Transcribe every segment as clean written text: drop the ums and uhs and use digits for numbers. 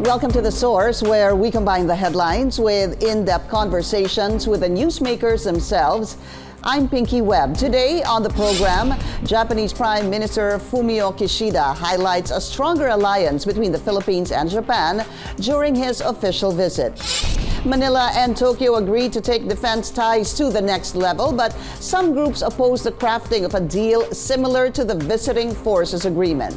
Welcome to The Source, where we combine the headlines with in-depth conversations with the newsmakers themselves. I'm Pinky Webb. Today on the program, Japanese Prime Minister Fumio Kishida highlights a stronger alliance between the Philippines and Japan during his official visit. Manila and Tokyo agreed to take defense ties to the next level, but some groups oppose the crafting of a deal similar to the Visiting Forces Agreement.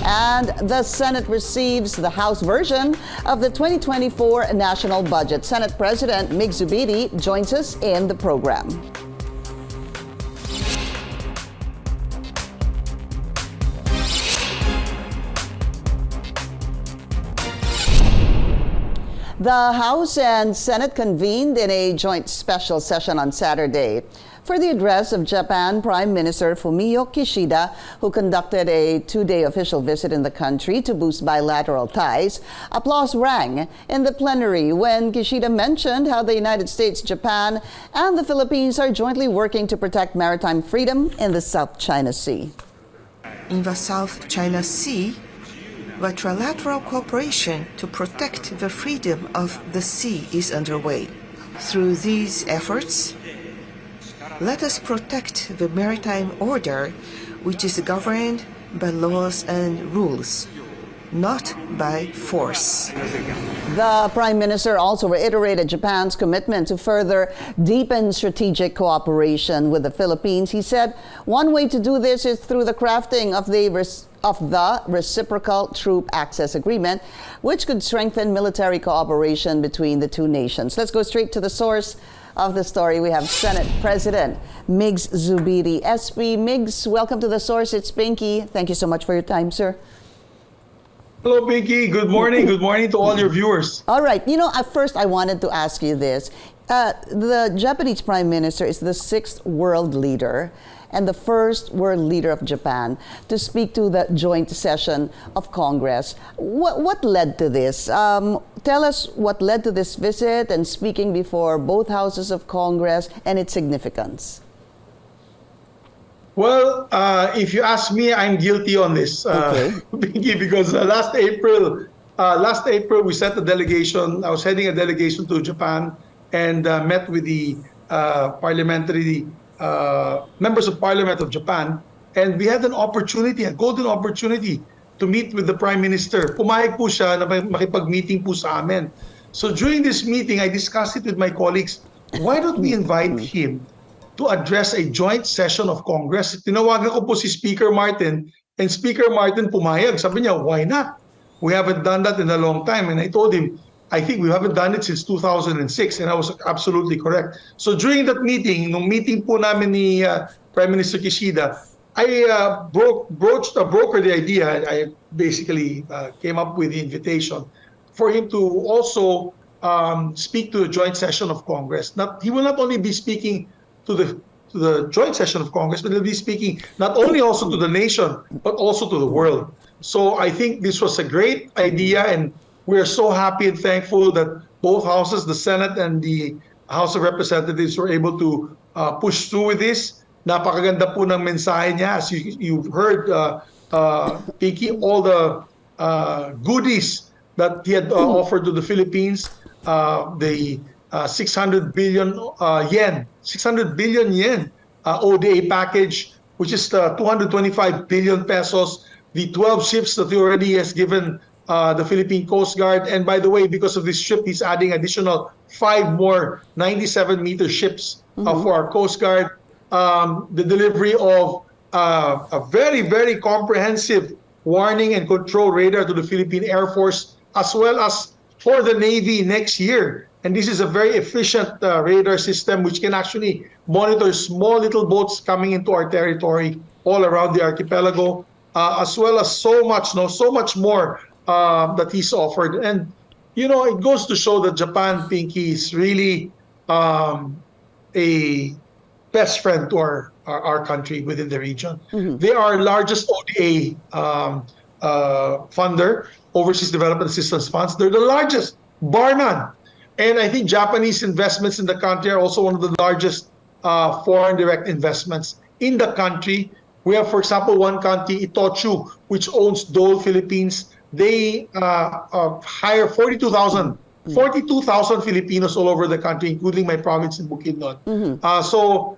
And the Senate receives the House version of the 2024 national budget. Senate President Migz Zubiri joins us in the program. The House and Senate convened in a joint special session on Saturday for the address of Japan Prime Minister Fumio Kishida, who conducted a two-day official visit in the country to boost bilateral ties. Applause rang in the plenary when Kishida mentioned how the United States, Japan, and the Philippines are jointly working to protect maritime freedom in the South China Sea. In the South China Sea, the trilateral cooperation to protect the freedom of the sea is underway. Through these efforts, let us protect the maritime order, which is governed by laws and rules, not by force. The Prime Minister also reiterated Japan's commitment to further deepen strategic cooperation with the Philippines. He said one way to do this is through the crafting of the Reciprocal Troop Access Agreement, which could strengthen military cooperation between the two nations. Let's go straight to the source of the story. We have Senate President Migz Zubiri. SP Migz, welcome to the source. It's Pinky. Thank you so much for your time, sir. Hello, Pinky. Good morning. Good morning to all your viewers. All right. At first I wanted to ask you this. The Japanese Prime Minister is the sixth world leader and the first world leader of Japan to speak to the joint session of Congress. What led to this? Tell us what led to this visit and speaking before both houses of Congress and its significance. Well, if you ask me, I'm guilty on this, Pinky, because last April we sent a delegation. I was heading a delegation to Japan and met with the parliamentary members of Parliament of Japan, and we had a golden opportunity to meet with the Prime Minister. Pumayag po siya na makipag-meeting po sa amin. So during this meeting, I discussed it with my colleagues. Why don't we invite him to address a joint session of Congress? Tinawagan ko po si Speaker Martin, and Speaker Martin pumayag. Sabi niya, why not? We haven't done that in a long time. And I told him, I think we haven't done it since 2006, and I was absolutely correct. So during that meeting, nung meeting po namin ni Prime Minister Kishida, I brokered the idea. I basically came up with the invitation for him to also speak to the joint session of Congress. He will not only be speaking to the joint session of Congress, but he'll be speaking not only also to the nation, but also to the world. So I think this was a great idea, and we are so happy and thankful that both houses, the Senate and the House of Representatives, were able to push through with this. Napakaganda po ng mensahe niya. As you've heard, Pinky, all the goodies that he had offered to the Philippines, the 600 billion yen ODA package, which is 225 billion pesos, the 12 ships that he already has given the Philippine Coast Guard. And by the way, because of this ship, he's adding additional 5 more 97-meter ships for our Coast Guard. The delivery of a very, very comprehensive warning and control radar to the Philippine Air Force, as well as for the Navy next year. And this is a very efficient radar system which can actually monitor small little boats coming into our territory all around the archipelago, as well as so much more that he's offered. And, it goes to show that Japan, Pinky, is really a best friend to our country within the region. They are largest ODA funder, Overseas Development Assistance Funds. They're the largest, bar none. And I think Japanese investments in the country are also one of the largest foreign direct investments in the country. We have, for example, one country, Itochu, which owns Dole Philippines, they hire 42,000 Filipinos all over the country, including my province in Bukidnon. So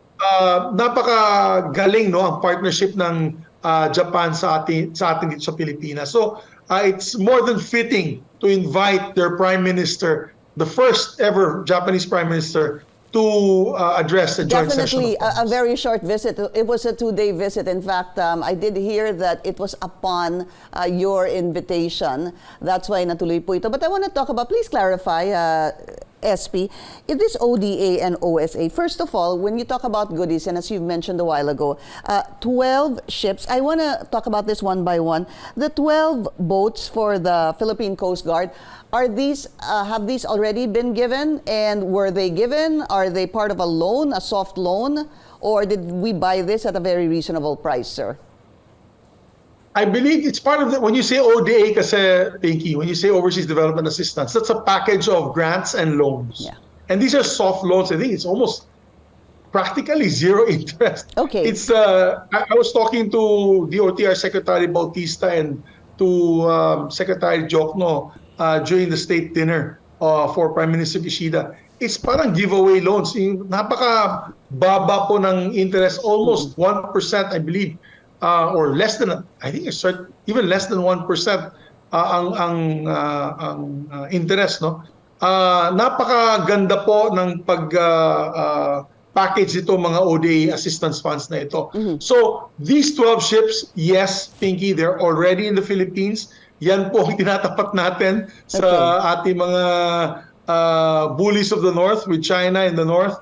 napakagaling, no, ang partnership ng Japan sa atin dito sa Pilipinas. So it's more than fitting to invite their Prime Minister, the first ever Japanese Prime Minister, to address the joint session. Definitely a very short visit. It was a 2-day visit. In fact, I did hear that it was upon your invitation. That's why natuloy po ito. But I want to talk about, please clarify, SP, if this ODA and OSA, first of all, when you talk about goodies, and as you've mentioned a while ago, 12 ships, I want to talk about this one by one. The 12 boats for the Philippine Coast Guard, are these, have these already been given? And were they given? Are they part of a loan, a soft loan? Or did we buy this at a very reasonable price, sir? I believe it's part of the, when you say ODA kasi, Pinky, when you say Overseas Development Assistance, that's a package of grants and loans. Yeah. And these are soft loans. I think it's almost practically zero interest. Okay. It's I was talking to DOTR Secretary Bautista and to Secretary Jokno during the state dinner for Prime Minister Kishida. It's parang giveaway loans. Napaka-baba po ng interest, almost 1%, I believe. Or less than, I think it's even less than 1% ang interest, no? Napakaganda po ng package ito, mga ODA assistance funds na ito. So these 12 ships, yes, Pinky, they're already in the Philippines. Yan po ang tinatapat natin sa ating mga bullies of the north, with China in the north,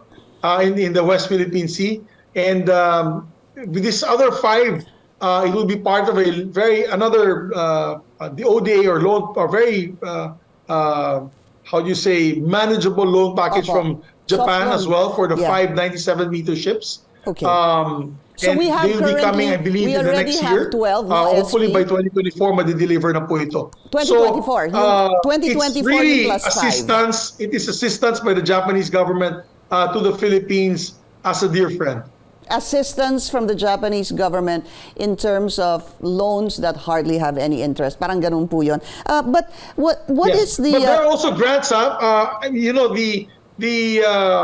in the West Philippine Sea. And with this other 5, it will be part of the ODA or loan, or very how do you say, manageable loan package from Japan as well for the 5 97-meter ships. Okay. So we have they'll be coming, I believe, in the next year. 12, hopefully by 2024, madi-deliver na po ito. 2024. So, 2024 it's really plus 5. assistance. It is assistance by the Japanese government to the Philippines as a dear friend. Assistance from the Japanese government in terms of loans that hardly have any interest. Parang ganun po yun. But what is the... But there are also grants, you know, the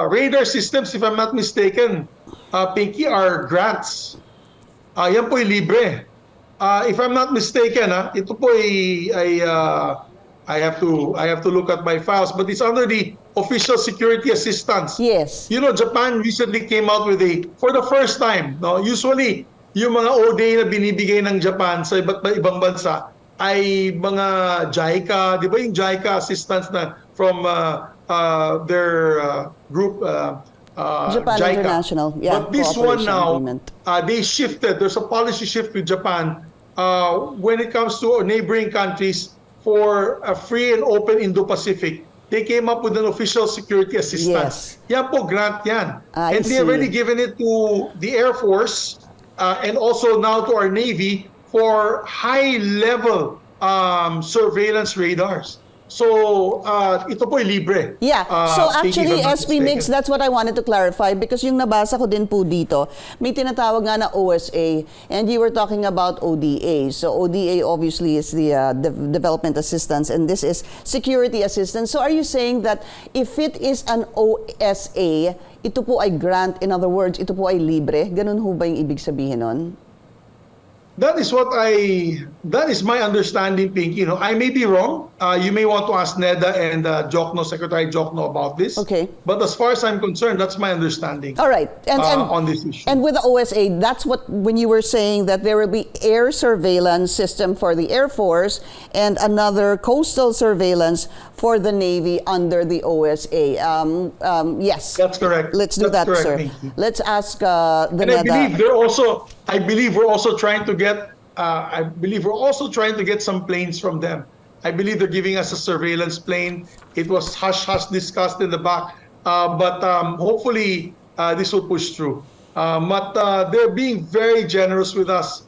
radar systems, if I'm not mistaken, Pinky, are grants. Yan po ay libre. If I'm not mistaken, ito po ay I have to look at my files, but it's under the official security assistance. Yes. You know, Japan recently came out with for the first time, no, usually yung mga ODA na binibigay ng Japan sa ibang bansa ay mga JICA, di ba yung JICA assistance na from their group Japan JICA. International, yeah. But this one now, agreement. They shifted. There's a policy shift with Japan when it comes to neighboring countries for a free and open Indo-Pacific. They came up with an official security assistance. Yes. Yan po, grant yan. I And they already given it to the Air Force and also now to our Navy for high-level surveillance radars. So, ito po ay libre. Yeah. So actually, Pinky, SP Migz, that's what I wanted to clarify because yung nabasa ko din po dito, may tinatawag nga na OSA and you were talking about ODA. So ODA obviously is the development assistance and this is security assistance. So are you saying that if it is an OSA, ito po ay grant, in other words, ito po ay libre? Ganun ho ba yung ibig sabihin nun? That is my understanding, Pinky. You know, I may be wrong. You may want to ask NEDA and Jokno, Secretary Jokno, about this. Okay. But as far as I'm concerned, that's my understanding. All right. And on this issue. And with the OSA, that's what, when you were saying that there will be air surveillance system for the Air Force and another coastal surveillance for the Navy under the OSA. Yes. That's correct. Let's do That's that, correct, sir. Pinky. Let's ask the And NEDA. I believe we're also trying to get. I believe we're also trying to get some planes from them. I believe they're giving us a surveillance plane. It was hush discussed in the back, but hopefully this will push through. But they're being very generous with us,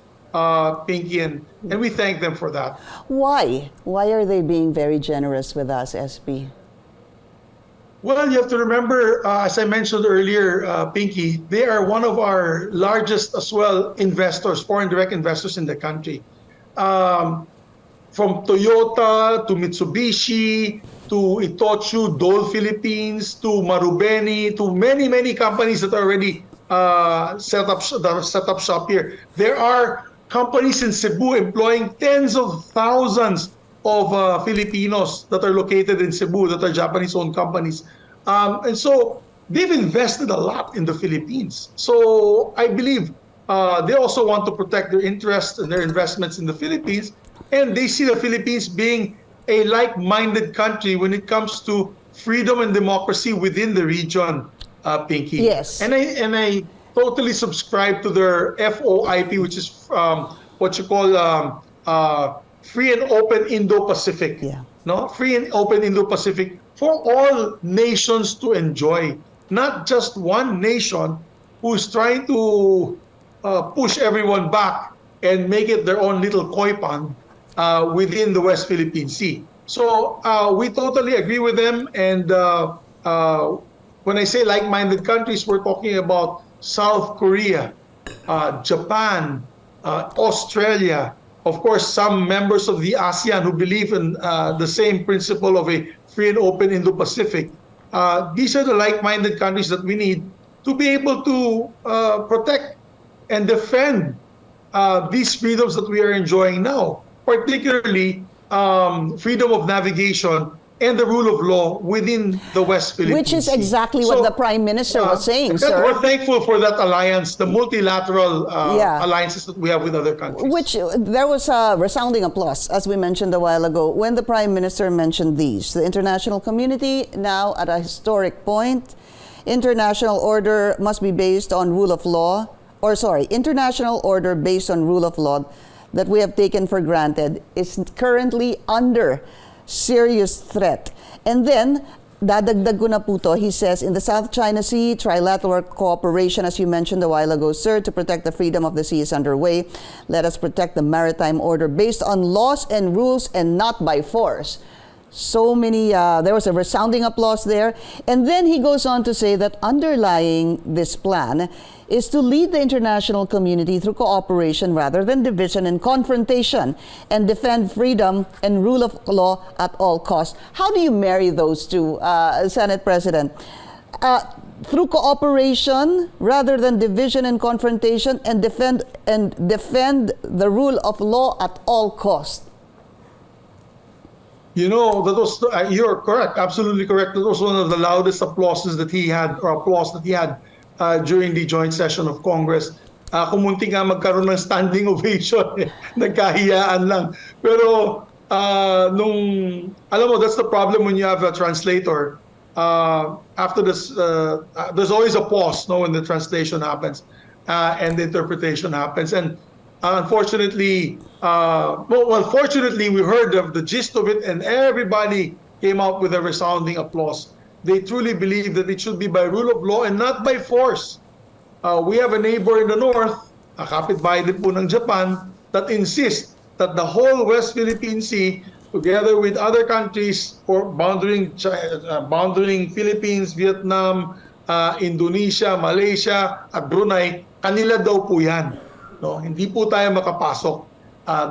Pinky, and we thank them for that. Why? Why are they being very generous with us, SP? Well, you have to remember, as I mentioned earlier, Pinky, they are one of our largest as well investors, foreign direct investors in the country. from Toyota to Mitsubishi to Itochu, Dole Philippines to Marubeni to many companies that are already set up shop here. There are companies in Cebu employing tens of thousands of Filipinos that are located in Cebu that are Japanese-owned companies. And so they've invested a lot in the Philippines. So I believe they also want to protect their interests and their investments in the Philippines. And they see the Philippines being a like-minded country when it comes to freedom and democracy within the region, Pinky. Yes. And I totally subscribe to their FOIP, which is what you call Free and Open Indo-Pacific. Yeah. No, Free and Open Indo-Pacific for all nations to enjoy, not just one nation who's trying to push everyone back and make it their own little koi pond within the West Philippine Sea. So we totally agree with them. And when I say like-minded countries, we're talking about South Korea, Japan, Australia, of course, some members of the ASEAN who believe in the same principle of a free and open Indo-Pacific. These are the like-minded countries that we need to be able to protect and defend these freedoms that we are enjoying now, particularly freedom of navigation and the rule of law within the West Philippines. Which is exactly what the Prime Minister was saying, sir. We're thankful for that alliance, the multilateral alliances that we have with other countries. Which there was a resounding applause, as we mentioned a while ago, when the Prime Minister mentioned these. The international community now at a historic point. International order must be based on rule of law, international order based on rule of law that we have taken for granted is currently under serious threat. And then, dadagdag ko na po to, he says, in the South China Sea, trilateral cooperation, as you mentioned a while ago, sir, to protect the freedom of the sea is underway. Let us protect the maritime order based on laws and rules and not by force. So many, there was a resounding applause there. And then he goes on to say that underlying this plan is to lead the international community through cooperation rather than division and confrontation and defend freedom and rule of law at all costs. How do you marry those two, Senate President? Through cooperation rather than division and confrontation and defend the rule of law at all costs. You know, that was you're correct, absolutely correct. That was one of the loudest applauses that he had, during the joint session of Congress. Kumunti nga magkaroon ng standing ovation, nagkahiyaan lang. Pero alam mo, that's the problem when you have a translator. After this, there's always a pause, no, when the translation happens and the interpretation happens. And unfortunately, fortunately, we heard of the gist of it, and everybody came out with a resounding applause. They truly believe that it should be by rule of law and not by force. We have a neighbor in the north, a kapitbahay din po ng Japan, that insists that the whole West Philippine Sea, together with other countries bounding Philippines, Vietnam, Indonesia, Malaysia, at Brunei, kanila daw po yan. No? Hindi po tayo makapasok.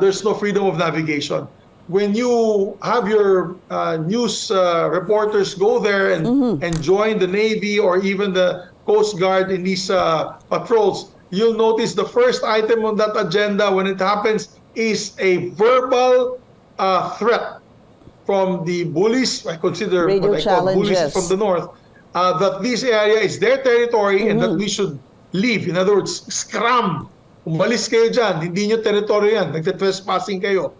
There's no freedom of navigation. When you have your news reporters go there and join the Navy or even the Coast Guard in these patrols, you'll notice the first item on that agenda when it happens is a verbal threat from the bullies. I consider what I call bullies from the north, that this area is their territory and that we should leave. In other words, scram. Umalis kayo dyan, hindi nyo teritoryo yan, nagte-trespassing kayo.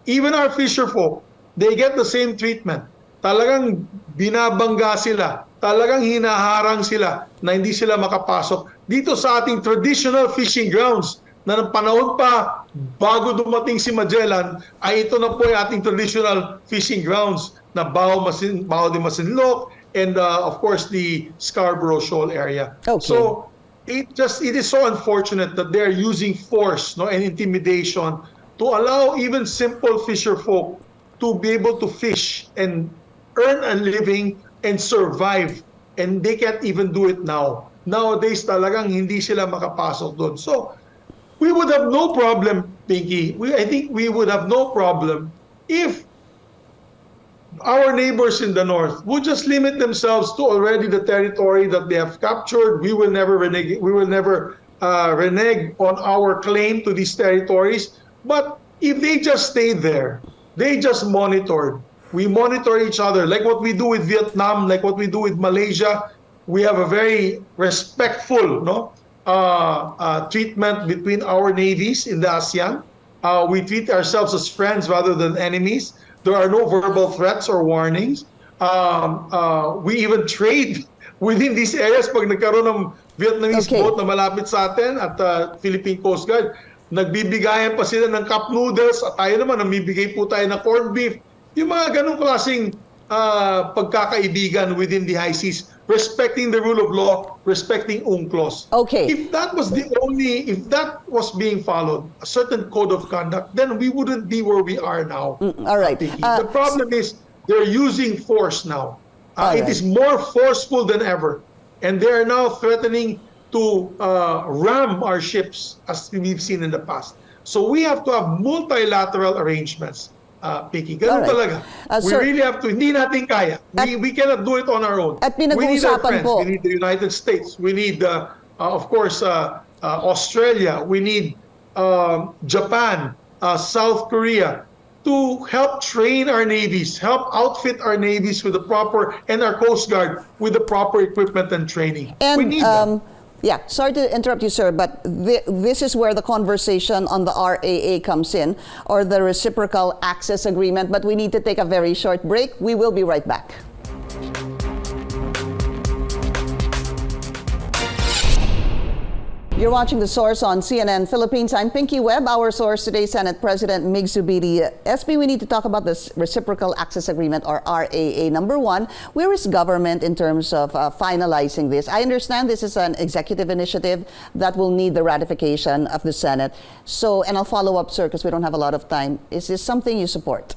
Even our fisherfolk, they get the same treatment. Talagang binabangga sila, talagang hinaharang sila na hindi sila makapasok dito sa ating traditional fishing grounds na ng panahon pa bago dumating si Magellan ay ito na po yung ating traditional fishing grounds na Bao de Masinloc and of course the Scarborough Shoal area. Okay. So it is so unfortunate that they're using force, no, and intimidation to allow even simple fisher folk to be able to fish and earn a living and survive, and they can't even do it now. Nowadays talagang hindi sila makapasok doon. So we would have no problem, Pinky. I think we would have no problem if our neighbors in the north would just limit themselves to already the territory that they have captured, we will never renege on our claim to these territories. But if they just stayed there, they just monitored. We monitor each other, like what we do with Vietnam, like what we do with Malaysia. We have a very respectful treatment between our navies in the ASEAN. We treat ourselves as friends rather than enemies. There are no verbal threats or warnings. We even trade within these areas. Pag nagkaroon ng Vietnamese boat na malapit sa atin at Philippine Coast Guard, nagbibigayan pa sila ng cup noodles at tayo naman, namibigay po tayo ng corned beef. Yung mga ganong klaseng pagkakaibigan within the high seas, respecting the rule of law, respecting UNCLOS. Okay. If that was being followed, a certain code of conduct, then we wouldn't be where we are now. All right. The problem is they're using force now. It is more forceful than ever. And they are now threatening to ram our ships as we've seen in the past. So we have to have multilateral arrangements. Pinky, ganun talaga. We really have to, hindi natin kaya. We cannot do it on our own. At we need our friends. po. We need the United States. We need, of course, Australia. We need Japan, South Korea, to help train our navies, help outfit our navies with the proper, and our Coast Guard with the proper equipment and training. And, we need that. Yeah, sorry to interrupt you, sir, but this is where the conversation on the RAA comes in, or the Reciprocal Access Agreement, but we need to take a very short break. We will be right back. You're watching The Source on CNN Philippines. I'm Pinky Webb. Our source today, Senate President Migz Zubiri. SB, we need to talk about this Reciprocal Access Agreement, or RAA. Number one, where is government in terms of finalizing this? I understand this is an executive initiative that will need the ratification of the Senate. So, and I'll follow up, sir, because we don't have a lot of time. Is this something you support?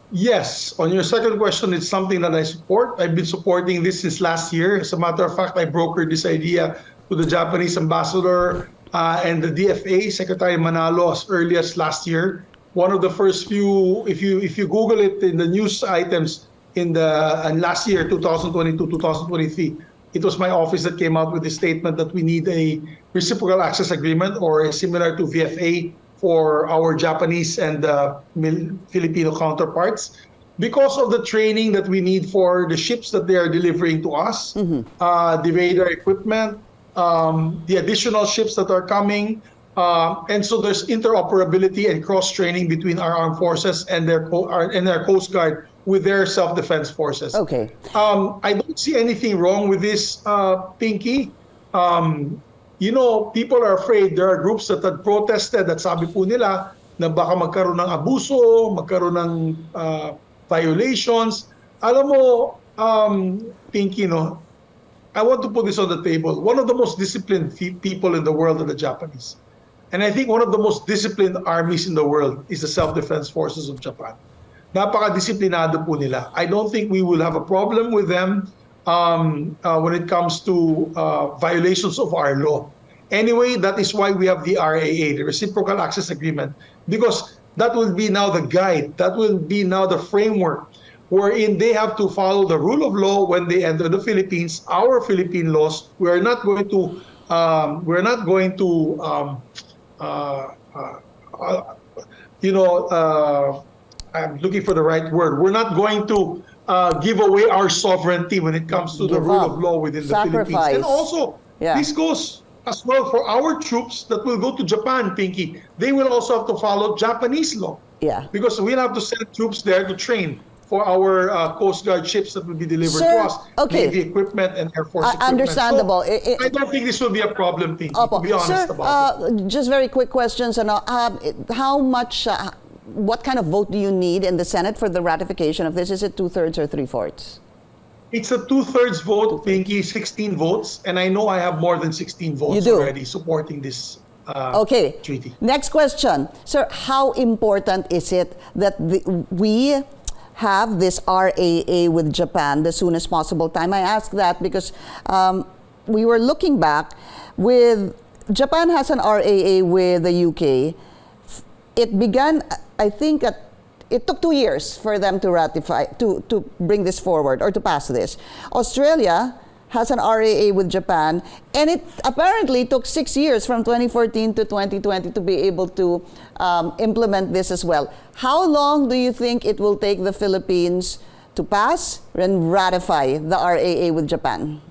Yes. On your second question, it's something that I support. I've been supporting this since last year. As a matter of fact, I brokered this idea to the Japanese ambassador and the DFA, Secretary Manalo, as early as last year. One of the first few, if you Google it in the news items in the last year, 2022, 2023, it was my office that came out with the statement that we need a reciprocal access agreement, or similar to VFA, for our Japanese and Filipino counterparts, because of the training that we need for the ships that they are delivering to us, the radar equipment, the additional ships that are coming, and so there's interoperability and cross-training between our armed forces and their Coast Guard with their self-defense forces. Okay. I don't see anything wrong with this, Pinky. You know, people are afraid. There are groups that had protested at sabi po nila na baka magkaroon ng abuso, magkaroon ng violations. Alam mo, Pinky, no, I want to put this on the table. One of the most disciplined people in the world are the Japanese. And I think one of the most disciplined armies in the world is the self-defense forces of Japan. Napaka-disiplinado po nila. I don't think we will have a problem with them when it comes to violations of our law. Anyway, that is why we have the RAA, the Reciprocal Access Agreement, because that will be now the guide, that will be now the framework wherein they have to follow the rule of law when they enter the Philippines, our Philippine laws. We're not going to I'm looking for the right word. We're not going to give away our sovereignty when it comes to the rule of law within the Philippines. And also, this goes as well for our troops that will go to Japan, Pinky. They will also have to follow Japanese law. Yeah. Because we'll have to send troops there to train for our Coast Guard ships that will be delivered to us. Navy equipment and Air Force equipment. Understandable. So, I don't think this will be a problem, Pinky, to be honest about it. Just very quick questions. How much... what kind of vote do you need in the Senate for the ratification of this? Is it 2/3 or 3/4? It's a 2/3 vote, Pinky, 16 votes. And I know I have more than 16 votes already supporting this treaty. Next question. Sir, how important is it that we have this RAA with Japan the soonest possible time? I ask that because we were looking back with... Japan has an RAA with the UK. It began I think it took 2 years for them to ratify, to bring this forward or to pass this. Australia has an RAA with Japan, and it apparently took 6 years from 2014 to 2020 to be able to implement this as well. How long do you think it will take the Philippines to pass and ratify the RAA with Japan?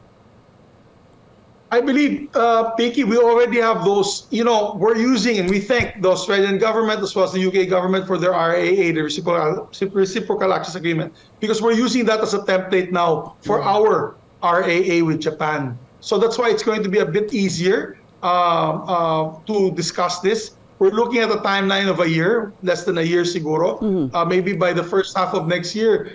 I believe, Pinky, we already have those, we're using, and we thank the Australian government as well as the UK government for their RAA, the Reciprocal Access Agreement, because we're using that as a template now for our RAA with Japan. So that's why it's going to be a bit easier to discuss this. We're looking at a timeline of a year, less than a year siguro. Maybe by the first half of next year,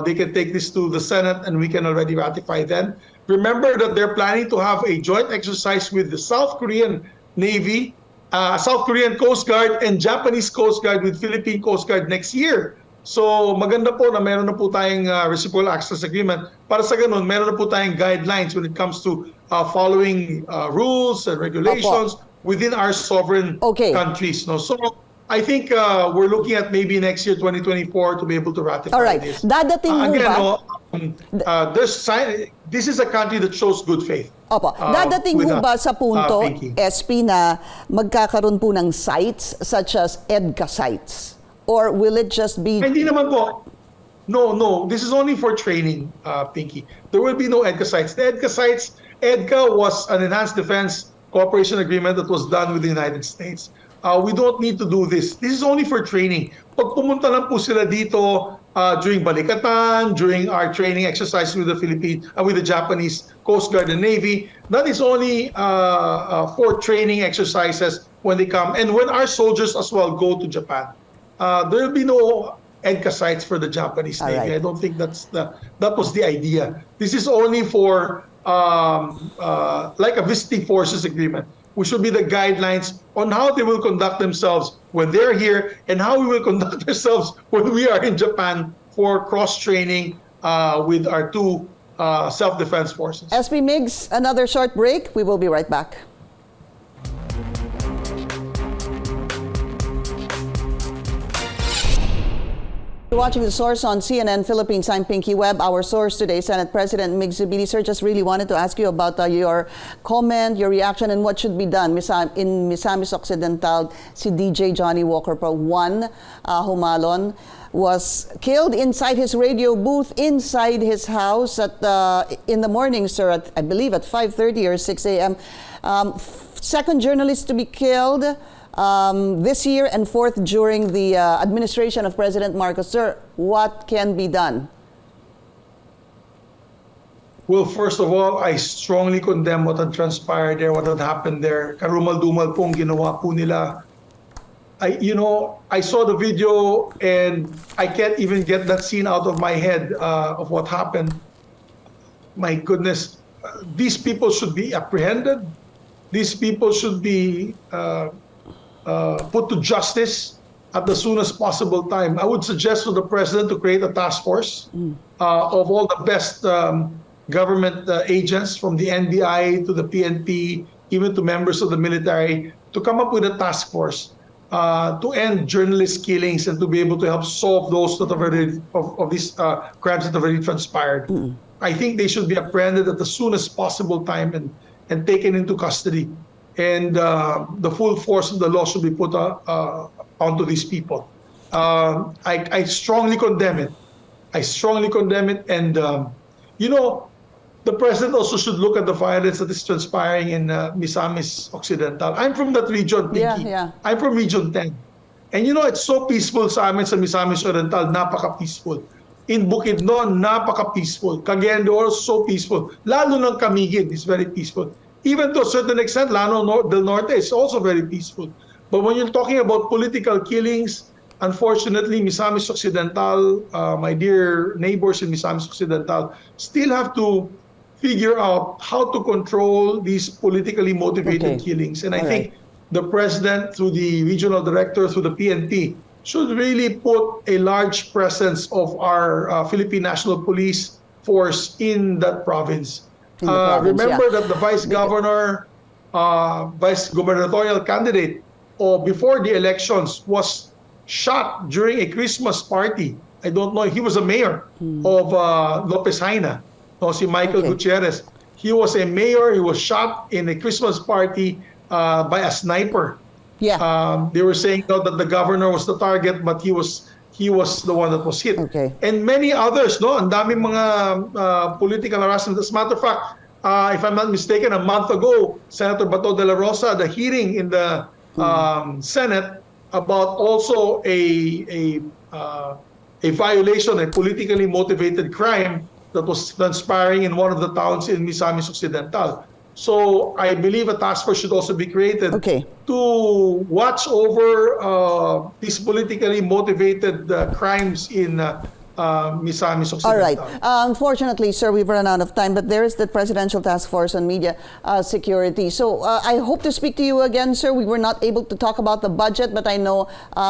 they can take this to the Senate and we can already ratify then. Remember that they're planning to have a joint exercise with the South Korean Navy, South Korean Coast Guard, and Japanese Coast Guard with Philippine Coast Guard next year. So maganda po na meron na po tayong Reciprocal Access Agreement. Para sa ganun, meron na po tayong guidelines when it comes to following rules and regulations within our sovereign countries. No? So I think we're looking at maybe next year, 2024, to be able to ratify this. Dadating mo ba? This is a country that shows good faith. Opo. Dadating mo ba sa punto, SP, na magkakaroon po ng sites such as EDCA sites? Or will it just be... Hindi naman po. No. This is only for training, Pinky. There will be no EDCA sites. The EDCA sites, EDCA was an Enhanced Defense Cooperation Agreement that was done with the United States. We don't need to do this. This is only for training. Pag pumunta lang po sila dito during balikatan, during our training exercise with the Japanese Coast Guard and Navy, that is only for training exercises when they come. And when our soldiers as well go to Japan, there will be no EDCA sites for the Japanese Navy. I don't think that was the idea. This is only for like a visiting forces agreement, which will be the guidelines on how they will conduct themselves when they're here and how we will conduct ourselves when we are in Japan for cross-training with our two self-defense forces. SP Migz, another short break. We will be right back. Watching The Source on CNN Philippines. I'm Pinky Webb. Our source today, Senate President Migz Zubiri. Sir, just really wanted to ask you about your comment, your reaction, and what should be done. In Misamis Occidental, si DJ Johnny Walker po, Humalon, was killed inside his radio booth, inside his house in the morning, sir, I believe at 5:30 or 6 a.m. Second journalist to be killed this year and fourth during the administration of President Marcos. Sir, what can be done? Well, first of all, I strongly condemn what had transpired there, what had happened there. Karumal-dumal pong ginawa po nila. I saw the video and I can't even get that scene out of my head of what happened. My goodness, these people should be apprehended. These people should be put to justice at the soonest possible time. I would suggest to the president to create a task force of all the best government agents, from the NBI to the PNP, even to members of the military, to come up with a task force to end journalist killings and to be able to help solve those that of these crimes that have already transpired. I think they should be apprehended at the soonest possible time and taken into custody. And the full force of the law should be put onto these people. I strongly condemn it. And, the president also should look at the violence that is transpiring in Misamis Occidental. I'm from that region, Pinky. Yeah. I'm from Region 10. And it's so peaceful sa amin sa Misamis Occidental, napaka-peaceful. In Bukidnon, napaka-peaceful. Cagayan de Oro, so peaceful. Lalo ng Camiguin is very peaceful. Even to a certain extent, Llano del Norte is also very peaceful. But when you're talking about political killings, unfortunately, Misamis Occidental, my dear neighbors in Misamis Occidental, still have to figure out how to control these politically motivated killings. And I think the president, through the regional director, through the PNP, should really put a large presence of our Philippine National Police Force in that province. Remember that the vice governor, vice gubernatorial candidate, before the elections was shot during a Christmas party. I don't know. He was a mayor of Lopez Haina, no, si Michael Gutierrez. He was a mayor. He was shot in a Christmas party by a sniper. Yeah. They were saying that the governor was the target, but he was the one that was hit. Okay. And many others, no? Ang daming mga political harassment. As a matter of fact, if I'm not mistaken, a month ago, Senator Bato de la Rosa, the hearing in the Senate about also a violation, a politically motivated crime that was transpiring in one of the towns in Misamis Occidental. So I believe a task force should also be created to watch over these politically motivated crimes in Misamis Occidental. All right. Unfortunately, sir, we've run out of time, but there is the Presidential Task Force on Media Security. So I hope to speak to you again, sir. We were not able to talk about the budget, but I know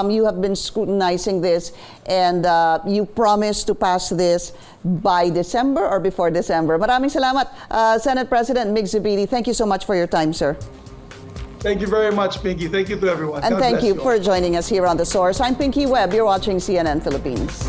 you have been scrutinizing this, and you promised to pass this by December or before December. Maraming salamat, Senate President Migz Zubiri. Thank you so much for your time, sir. Thank you very much, Pinky. Thank you to everyone. And God thank bless you for joining us here on The Source. I'm Pinky Webb. You're watching CNN Philippines.